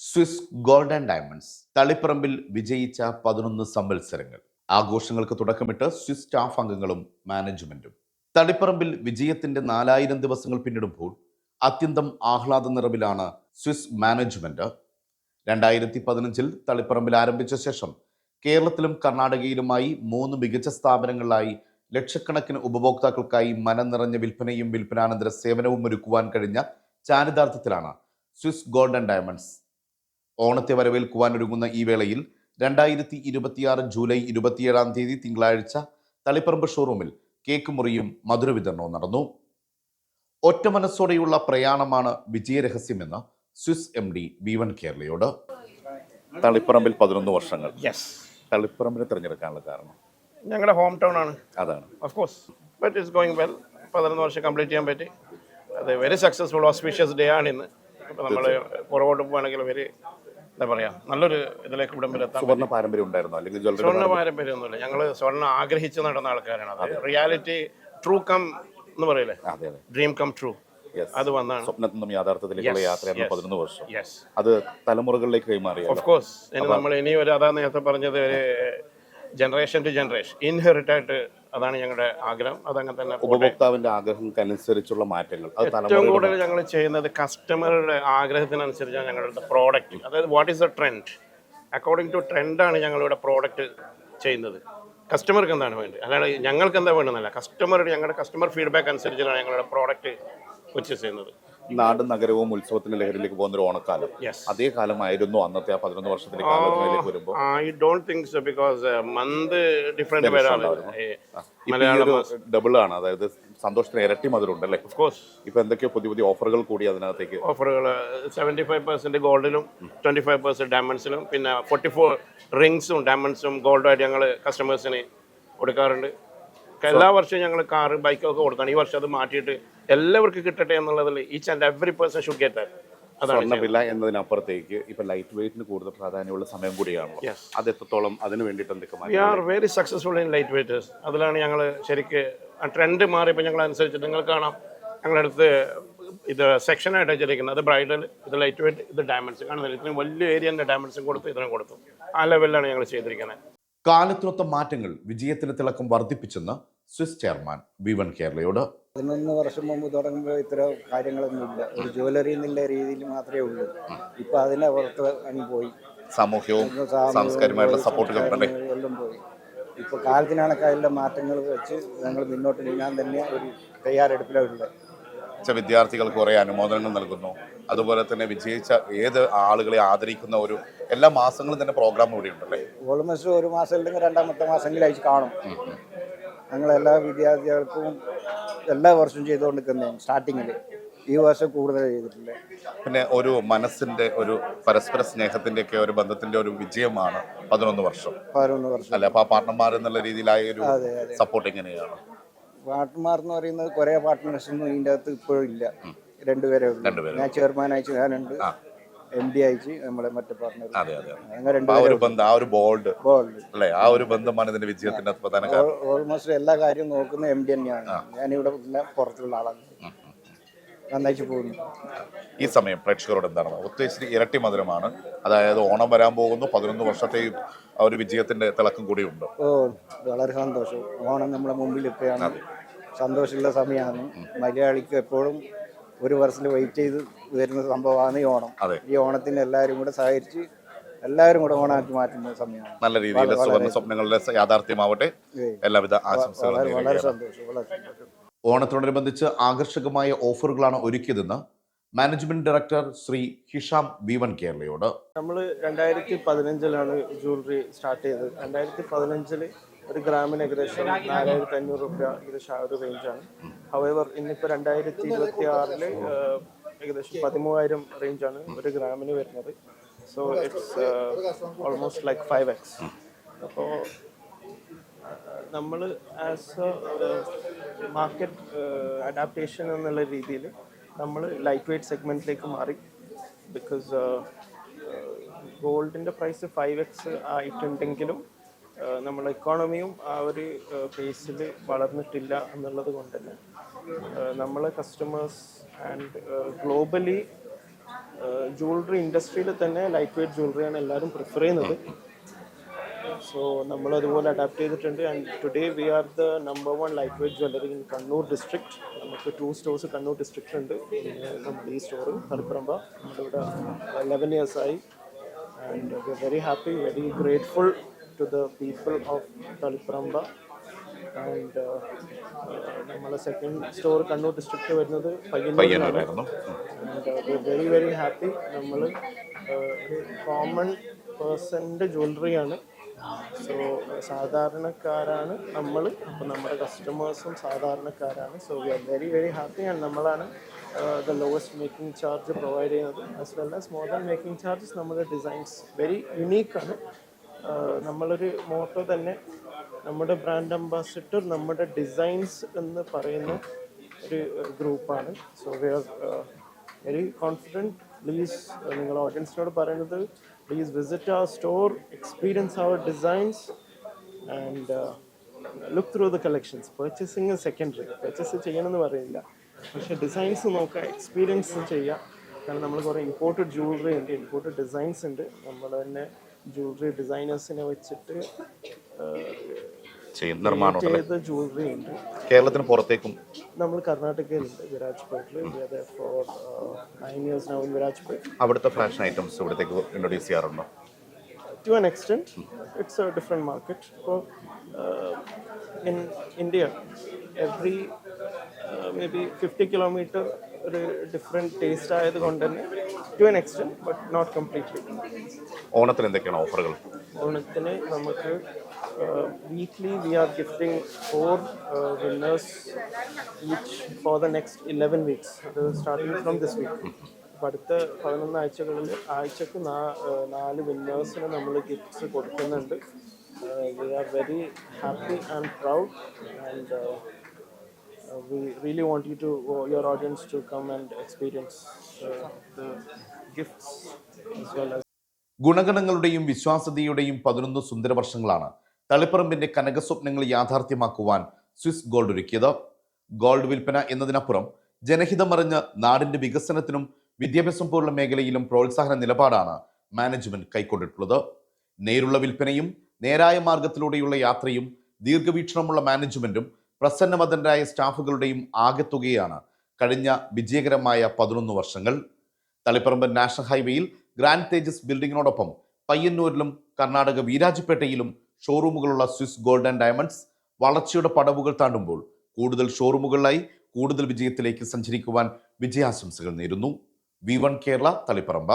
Swiss golden diamonds തളിപ്പറമ്പിൽ വിജയിച്ച 11 സംവത്സരങ്ങൾ ആഘോഷങ്ങൾക്ക് തുടക്കമിട്ട് Swiss staff അംഗങ്ങളും മാനേജ്മെന്റും. തളിപ്പറമ്പിൽ വിജയത്തിന്റെ 4000 ദിവസങ്ങൾ പിന്നിടുമ്പോൾ അത്യന്തം ആഹ്ലാദ നിറവിലാണ് സ്വിസ് മാനേജ്മെന്റ്. 2015 തളിപ്പറമ്പിൽ ആരംഭിച്ച ശേഷം കേരളത്തിലും കർണാടകയിലുമായി 3 മികച്ച സ്ഥാപനങ്ങളിലായി ലക്ഷക്കണക്കിന് ഉപഭോക്താക്കൾക്കായി മനം നിറഞ്ഞ വിൽപ്പനയും വിൽപ്പനാനന്തര സേവനവും ഒരുക്കുവാൻ കഴിഞ്ഞ ചാരിതാർത്ഥ്യത്തിലാണ് സ്വിസ് ഗോൾഡൻ ഡയമണ്ട്സ്. ഓണത്തെ വരവേൽക്കുവാൻ ഒരുങ്ങുന്ന ഈ വേളയിൽ 2026 ജൂലൈ 27 തിങ്കളാഴ്ച തളിപ്പറമ്പ് ഷോറൂമിൽ കേക്ക് മുറിയും മധുര വിതരണവും നടന്നു. ഒറ്റ മനസ്സോടെയുള്ള പ്രയാണമാണ് വിജയരഹസ്യമെന്ന് സ്വിസ് MD V1 കേരളയോട്. തളിപ്പറമ്പിൽ 11 വർഷങ്ങൾ. തളിപ്പറമ്പിനെ തിരഞ്ഞെടുക്കാനുള്ള കാരണം ഞങ്ങളുടെ ഹോം ടൗൺ ആണ്. അതാണ്. Of course but it's going well. 11 വർഷം കംപ്ലീറ്റ് ചെയ്യാൻ പറ്റി. അത് വെരി സക്സസ്ഫുൾ ഓസ്പീഷ്യസ് ഡേ ആണ് ഇന്ന്. ഇപ്പം നമ്മൾ പുറകോട്ട് പോകുകയാണെങ്കിൽ വെരി എന്താ പറയുക, നല്ലൊരു ഇതിലേക്ക് ഇവിടം സുവർണ്ണ പാരമ്പര്യം ഉണ്ടായിരുന്നു, അല്ലെങ്കിൽ സ്വർണ്ണ പാരമ്പര്യമൊന്നുമില്ല. ഞങ്ങൾ സ്വർണ്ണം ആഗ്രഹിച്ച് നടന്ന ആൾക്കാരാണ്. അത് റിയാലിറ്റി ട്രൂ കം എന്ന് പറയില്ലേ, ഡ്രീം കം ട്രൂ, അത് വന്നാണ്. സ്വപ്നത്തിൽ നിന്നും യാഥാർത്ഥ്യത്തിലേക്കുള്ള യാത്രയാണ് 11 വർഷം. അത് തലമുറകളിലേക്ക് കൈമാറി. ഓഫ് കോഴ്സ് നമ്മൾ ഇനി ഒരു അതാ നേരത്തെ പറഞ്ഞത്, ഒരു ജനറേഷൻ ടു ജനറേഷൻ ഇൻഹെറിറ്റ് ആയിട്ട് അതാണ് ഞങ്ങളുടെ ആഗ്രഹം. അതങ്ങനെ തന്നെ ഉപഭോക്താവിന്റെ ആഗ്രഹങ്ങൾക്കനുസരിച്ചുള്ള മാറ്റങ്ങൾ ഏറ്റവും കൂടുതൽ ഞങ്ങൾ ചെയ്യുന്നത് കസ്റ്റമറുടെ ആഗ്രഹത്തിനനുസരിച്ചാണ് ഞങ്ങളുടെ പ്രോഡക്റ്റ്. അതായത് what is the trend, according to ട്രെൻഡാണ് ഞങ്ങളിവിടെ പ്രോഡക്റ്റ് ചെയ്യുന്നത്. കസ്റ്റമർക്ക് എന്താണ് വേണ്ടത്, അല്ലാതെ ഞങ്ങൾക്ക് എന്താ വേണമെന്നല്ല. ഞങ്ങളുടെ കസ്റ്റമർ ഫീഡ്ബാക്ക് അനുസരിച്ചാണ് ഞങ്ങളുടെ പ്രോഡക്റ്റ് പർച്ചേസ് ചെയ്യുന്നത്. നാടും നഗരവും ഉത്സവത്തിന്റെ ലഹരിയിലേക്ക് പോകുന്ന ഒരു ഓണക്കാലം, അതേ കാലമായിരുന്നു അന്നത്തെ ആ 11 വർഷത്തിലേക്ക് കാലത്തിലേക്ക് വരുമ്പോൾ. I don't think so, because month different വരാണ്. മലയാളം ഡബിൾ ആണ്, അതായത് സന്തോഷത്തിന് ഇരട്ടി മധുരമുണ്ട് അല്ലേ? Of course. ഇപ്പൊ എന്തൊക്കെയോ പുതിയ പുതിയ ഓഫറുകൾ കൂടി അതിനകത്തേക്ക്. ഓഫറുകൾ 75% ഗോൾഡിലും 25% ഡയമണ്ട്സിലും, പിന്നെ 44 റിങ്സും ഡയമണ്ട്സും ഗോൾഡുമായിട്ട് ഞങ്ങൾ കസ്റ്റമേഴ്സിന് കൊടുക്കാറുണ്ട്. എല്ലാ വർഷവും ഞങ്ങൾ കാറ് ബൈക്കൊക്കെ കൊടുക്കണം. ഈ വർഷം അത് മാറ്റിയിട്ട് എല്ലാവർക്കും കിട്ടട്ടെ എന്നുള്ളതിൽ each and every person should get that. അതാണ് വില എന്നതിനപ്പുറത്തേക്ക് ഇപ്പൊ ലൈറ്റ് വെയിറ്റിന് കൂടുതൽ പ്രാധാന്യമുള്ള സമയം കൂടിയാണല്ലോ. അത് എത്രത്തോളം അതിന് വേണ്ടിയിട്ട് എന്തൊക്കെ we are very successful in light weighters. അതിലാണ് ഞങ്ങൾ ശരിക്ക് ആ ട്രെൻഡ് മാറിയപ്പോൾ ഞങ്ങൾ അനുസരിച്ചിട്ട് നിങ്ങൾ കാണാം, ഞങ്ങളുടെ അടുത്ത് ഇത് സെക്ഷനായിട്ട് വെച്ചിരിക്കുന്നത്. അത് ബ്രൈഡൽ, ഇത് ലൈറ്റ് വെയിറ്റ്, ഇത് ഡയമണ്ട്സ്. കാണുന്നില്ല, ഇത്രയും വലിയ ഏരിയൻ്റെ ഡയമണ്ട്സും കൊടുത്തു, ഇതിനും കൊടുത്തു. ആ ലെവലിലാണ് ഞങ്ങൾ ചെയ്തിരിക്കുന്നത്. കാലത്തിനൊത്ത മാറ്റങ്ങൾ വിജയത്തിന് തിളക്കം വർദ്ധിപ്പിച്ചെന്ന് സ്വിസ് ചെയർമാൻ V1 കേരളയോട്. 11 വർഷം മുമ്പ് തുടങ്ങുമ്പോൾ ഇത്ര കാര്യങ്ങളൊന്നുമില്ല. ഒരു ജ്വല്ലറി എന്നുള്ള രീതിയിൽ മാത്രമേ ഉള്ളൂ. ഇപ്പൊ അതിനെ പുറത്ത് പോയി, സാമൂഹ്യവും സാംസ്കാരികമായിട്ടുള്ള സപ്പോർട്ടുകൾ എല്ലാം പോയി. ഇപ്പൊ കാലത്തിനണക്കായുള്ള മാറ്റങ്ങൾ വെച്ച് ഞങ്ങൾ മുന്നോട്ട് നീങ്ങാൻ തന്നെ ഒരു തയ്യാറെടുപ്പിലുള്ളത്. വിദ്യാർത്ഥികൾക്ക് കുറെ അനുമോദനങ്ങൾ നൽകുന്നു. അതുപോലെ തന്നെ വിജയിച്ച ഏത് ആളുകളെ ആദരിക്കുന്ന ഒരു എല്ലാ മാസങ്ങളും തന്നെ പ്രോഗ്രാം കൂടി ഉണ്ടല്ലേ? ഓൾമോസ്റ്റ് ഒരു മാസം അല്ലെങ്കിൽ രണ്ടാമത്തെ മാസമെങ്കിലും അയച്ച് കാണും. ഞങ്ങളെല്ലാ വിദ്യാർത്ഥികൾക്കും എല്ലാ വർഷവും ചെയ്തുകൊണ്ടിരിക്കുന്നതാണ്. സ്റ്റാർട്ടിങ്ങിൽ ഈ വർഷം കൂടുതൽ ചെയ്തിട്ടില്ല. പിന്നെ ഒരു മനസ്സിന്റെ ഒരു പരസ്പര സ്നേഹത്തിന്റെ ഒക്കെ ഒരു ബന്ധത്തിന്റെ ഒരു വിജയമാണ് 11 വർഷം അല്ലെ? അപ്പൊ ആ പാർട്ട്ണർമാർ എന്നുള്ള രീതിയിലായ ഒരു സപ്പോർട്ട് എങ്ങനെയാണ്? പാർട്ട്ണർമാർ എന്ന് പറയുന്നത് കുറെ പാർട്ട്നേഴ്സ് ഒന്നും ഇതിൻ്റെ അകത്ത് ഇപ്പോഴും ഇല്ല. രണ്ടുപേരെ ഉള്ളൂ. ഞാൻ ചെയർമാൻ അയച്ചു, ഞാനുണ്ട്, MD അയച്ച് നമ്മുടെ മറ്റേ പാർട്ട്ണർ. ഓൾമോസ്റ്റ് എല്ലാ കാര്യവും നോക്കുന്ന MD തന്നെയാണ്. ഞാനിവിടെ പുറത്തുള്ള ആളാണ്. നന്നായിട്ട് പോകുന്നു. ഈ സമയം പ്രേക്ഷകരോട് എന്താണ് ഒത്തിരി ഇരട്ടി മധുരമാണ്, അതായത് ഓണം വരാൻ പോകുന്നു. 11 വർഷത്തെ ഒരു വിജയത്തിന്റെ തിളക്കം കൂടിയുണ്ട്. വളരെ സന്തോഷം. ഓണം നമ്മളെ മുമ്പിലെത്തുകയാണ്. സന്തോഷമുള്ള സമയമാണ്. മലയാളിക്ക് എപ്പോഴും ഒരു വർഷത്തിൽ വെയിറ്റ് ചെയ്ത് വരുന്ന സംഭവമാണ് ഈ ഓണം. ഈ ഓണത്തിന് എല്ലാവരും കൂടെ സഹകരിച്ച് എല്ലാവരും കൂടെ ഓണാക്കി മാറ്റുന്ന സമയമാണ്. നല്ല രീതിയിൽ സ്വപ്നങ്ങളുടെ യാഥാർത്ഥ്യമാവട്ടെ. എല്ലാവിധ ആശംസകളും. വളരെ സന്തോഷം. ഓണത്തോടനുബന്ധിച്ച് ആകർഷകമായ ഓഫറുകളാണ് ഒരുക്കിയതെന്ന് management director Shri Hisham V1 കേരളയോട്. നമ്മൾ 2015 ജ്വല്ലറി സ്റ്റാർട്ട് ചെയ്തത്. 2015 ഒരു ഗ്രാമിന് ഏകദേശം 4500 രൂപ ഏകദേശം ആ ഒരു റേഞ്ചാണ്. ഹവെവർ ഇന്നിപ്പോൾ 2026 ഏകദേശം 13,000 റേഞ്ചാണ് ഒരു ഗ്രാമിന് വരുന്നത്. So it's almost like 5x. അപ്പോൾ നമ്മൾ ആസ് എ മാർക്കറ്റ് അഡാപ്റ്റേഷൻ എന്നുള്ള രീതിയിൽ നമ്മൾ ലൈറ്റ് വെയ്റ്റ് സെഗ്മെൻറ്റിലേക്ക് മാറി. ബിക്കോസ് ഗോൾഡിൻ്റെ പ്രൈസ് 5x ആയിട്ടുണ്ടെങ്കിലും നമ്മുടെ എക്കോണമിയും ആ ഒരു പേസിൽ വളർന്നിട്ടില്ല എന്നുള്ളത് കൊണ്ട് തന്നെ നമ്മളെ കസ്റ്റമേഴ്സ് ആൻഡ് ഗ്ലോബലി ജ്വല്ലറി ഇൻഡസ്ട്രിയിൽ തന്നെ ലൈറ്റ് വെയ്റ്റ് ജ്വല്ലറിയാണ് എല്ലാവരും പ്രിഫർ ചെയ്യുന്നത്. സോ നമ്മൾ അതുപോലെ അഡാപ്റ്റ് ചെയ്തിട്ടുണ്ട്. And today we are the number 1 light weight jewellery in Kannur district. നമുക്ക് 2 സ്റ്റോഴ്സ് കണ്ണൂർ ഡിസ്ട്രിക്റ്റ് ഉണ്ട്. നമ്മുടെ ഈ സ്റ്റോറ് തളിപ്പറമ്പ നമ്മളിവിടെ 11 years ആയി. And we are very happy, very grateful to the people of Taliparamba. And നമ്മളെ സെക്കൻഡ് സ്റ്റോർ കണ്ണൂർ ഡിസ്ട്രിക്റ്റ് വരുന്നത് പയ്യന്നൂരിലാണ്. And very very happy. നമ്മൾ ഒരു കോമൺ പേഴ്സൻ്റെ ജ്വല്ലറിയാണ്. സോ സാധാരണക്കാരാണ് നമ്മൾ, അപ്പോൾ നമ്മുടെ കസ്റ്റമേഴ്സും സാധാരണക്കാരാണ്. So we are very very happy. And നമ്മളാണ് the lowest making charge provide ചെയ്യുന്നത്. As well as more than making charges നമ്മുടെ ഡിസൈൻസ് വെരി യുണീക്കാണ്. നമ്മളൊരു മോട്ടോ തന്നെ, നമ്മുടെ ബ്രാൻഡ് അംബാസിഡർ നമ്മുടെ ഡിസൈൻസ് എന്ന് പറയുന്ന ഒരു ഗ്രൂപ്പാണ്. So we are very confident. Please നിങ്ങൾ ഓഡിയൻസിനോട് പറയുന്നത്, please visit our store, experience our designs and look through the collections. Purchasing secondary, purchase ചെയ്യണമെന്ന് പറയില്ല, പക്ഷേ ഡിസൈൻസ് നോക്കുക, എക്സ്പീരിയൻസ് ചെയ്യുക. കാരണം നമ്മൾ കുറേ ഇമ്പോർട്ടഡ് ജ്വല്ലറി ഉണ്ട്, ഇമ്പോർട്ടഡ് ഡിസൈൻസ് ഉണ്ട്. നമ്മൾ തന്നെ ജ്വല്ലറി ഡിസൈനേഴ്സിനെ വെച്ചിട്ട് ചെയ്ത ജ്വല്ലറി ഉണ്ട്. കേരളത്തിന് പുറത്തേക്കും നമ്മൾ കർണാടകയിലുണ്ട്, വിരാജ്പേട്ടിൽ. For 9 years now in Virajpet. അവിടുത്തെ ഫാഷൻ ഐറ്റംസ് ഇവിടത്തേക്ക് ഇൻട്രൊഡ്യൂസ് ചെയ്യാറുണ്ടോ? To an extent, it's a different market. So, in India, every maybe 50 kilometer ഒരു ഡിഫറെൻറ്റ് ടേസ്റ്റ് ആയതുകൊണ്ട് തന്നെ to an extent, but not completely. ഓണത്തിന് എന്തൊക്കെയാണ് ഓഫറുകൾ? ഓണത്തിന് നമുക്ക് weekly we are gifting 4 winners each for the next 11 weeks. അത് starting from this week. അപ്പോൾ അടുത്ത 11 ആഴ്ചകളിൽ ആഴ്ചക്ക് 4 വിന്നേഴ്സിന് നമ്മൾ ഗിഫ്റ്റ്സ് കൊടുക്കുന്നുണ്ട്. We are very happy and proud. And we really want your audience to come and experience the gifts as well as. ഗുണഗണങ്ങളുടെയും വിശ്വാസ്യതയുടെയും 11 Sundara വർഷങ്ങളാണ് തളിപ്പറമ്പിന്റെ കനകസ്വപ്നങ്ങൾ യാഥാർത്ഥ്യമാക്കുവാൻ Swiss gold ഒരുക്കിയത്. Gold വിൽപ്പന എന്നതിനപ്പുറം ജനഹിതമറിഞ്ഞ് നാടിന്റെ വികസനത്തിനും വിദ്യാഭ്യാസം പോലുള്ള മേഖലയിലും പ്രോത്സാഹന നിലപാടാണ് മാനേജ്മെന്റ് കൈക്കൊണ്ടിട്ടുള്ളത്. നേരുള്ള വിൽപ്പനയും നേരായ മാർഗത്തിലൂടെയുള്ള യാത്രയും ദീർഘവീക്ഷണമുള്ള മാനേജ്മെന്റും പ്രസന്നവദനരായ സ്റ്റാഫുകളുടെയും ആകെത്തുകയാണ് കഴിഞ്ഞ വിജയകരമായ 11 വർഷങ്ങൾ. തളിപ്പറമ്പ് നാഷണൽ ഹൈവേയിൽ ഗ്രാൻഡ് തേജസ് ബിൽഡിങ്ങിനോടൊപ്പം പയ്യന്നൂരിലും കർണാടക വീരാജ്പേട്ടയിലും ഷോറൂമുകളുള്ള സ്വിസ് ഗോൾഡ് ആൻഡ് ഡയമണ്ട്സ് വളർച്ചയുടെ പടവുകൾ താണ്ടുമ്പോൾ കൂടുതൽ ഷോറൂമുകളിലായി കൂടുതൽ വിജയത്തിലേക്ക് സഞ്ചരിക്കുവാൻ വിജയാശംസകൾ നേരുന്നു. V1 കേരള, തളിപ്പറമ്പ.